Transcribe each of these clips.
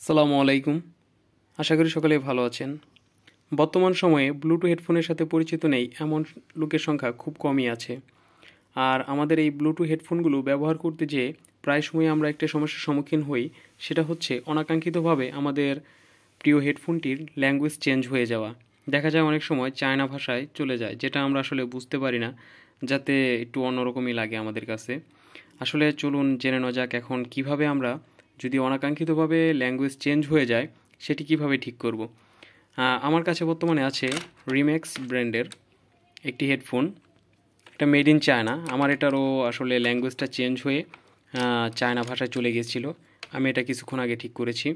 আসসালামু আলাইকুম। আশা করি সকলেই ভালো আছেন। বর্তমান সময়ে ব্লুটুথ হেডফোনের সাথে পরিচিত নেই এমন লোকের সংখ্যা খুব কমই আছে। আর আমাদের এই ব্লুটুথ হেডফোনগুলো ব্যবহার করতে যেয়ে প্রায় সময় আমরা একটা সমস্যার সম্মুখীন হই, সেটা হচ্ছে অনাকাঙ্ক্ষিতভাবে আমাদের প্রিয় হেডফোনটির ল্যাঙ্গুয়েজ চেঞ্জ হয়ে যাওয়া। দেখা যায় অনেক সময় চায়না ভাষায় চলে যায়, যেটা আমরা আসলে বুঝতে পারি না, যাতে একটু অন্যরকমই লাগে আমাদের কাছে। আসলে চলুন জেনে নেওয়া যাক এখন কিভাবে আমরা, যদি অনাকাঙ্ক্ষিতভাবে ল্যাঙ্গুয়েজ চেঞ্জ হয়ে যায়, সেটি কিভাবে ঠিক করব। আমার কাছে বর্তমানে আছে রিম্যাক্স ব্র্যান্ডের একটি হেডফোন। এটা মেড ইন চায়না। আমার এটারও আসলে ল্যাঙ্গুয়েজটা চেঞ্জ হয়ে চায়না ভাষায় চলে গিয়েছিলো। আমি এটা কিছুক্ষণ আগে ঠিক করেছি।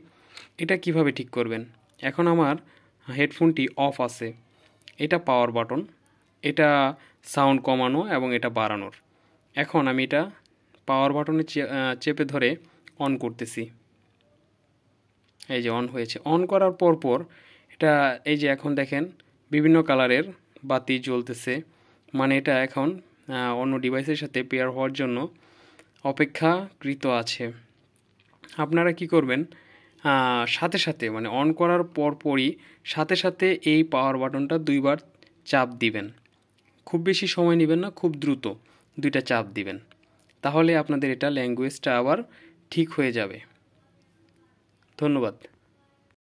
এটা কিভাবে ঠিক করবেন? এখন আমার হেডফোনটি অফ আছে, এটা পাওয়ার বাটন, এটা সাউন্ড কমানো এবং এটা বাড়ানোর। এখন আমি এটা পাওয়ার বাটনে চেপে ধরে অন করতেছি। এই যে অন হয়েছে। অন করার পর এটা, এই যে এখন দেখেন বিভিন্ন কালারের বাতি জ্বলতেছে, মানে এটা এখন অন্য ডিভাইসের সাথে পেয়ার হওয়ার জন্য অপেক্ষাকৃত আছে। আপনারা কি করবেন, সাথে সাথে মানে অন করার পরই সাথে সাথে এই পাওয়ার বাটনটা দুইবার চাপ দিবেন। খুব বেশি সময় নেবেন না, খুব দ্রুত দুইটা চাপ দিবেন, তাহলে আপনাদের এটা ল্যাঙ্গুয়েজটা আবার ঠিক হয়ে যাবে। ধন্যবাদ।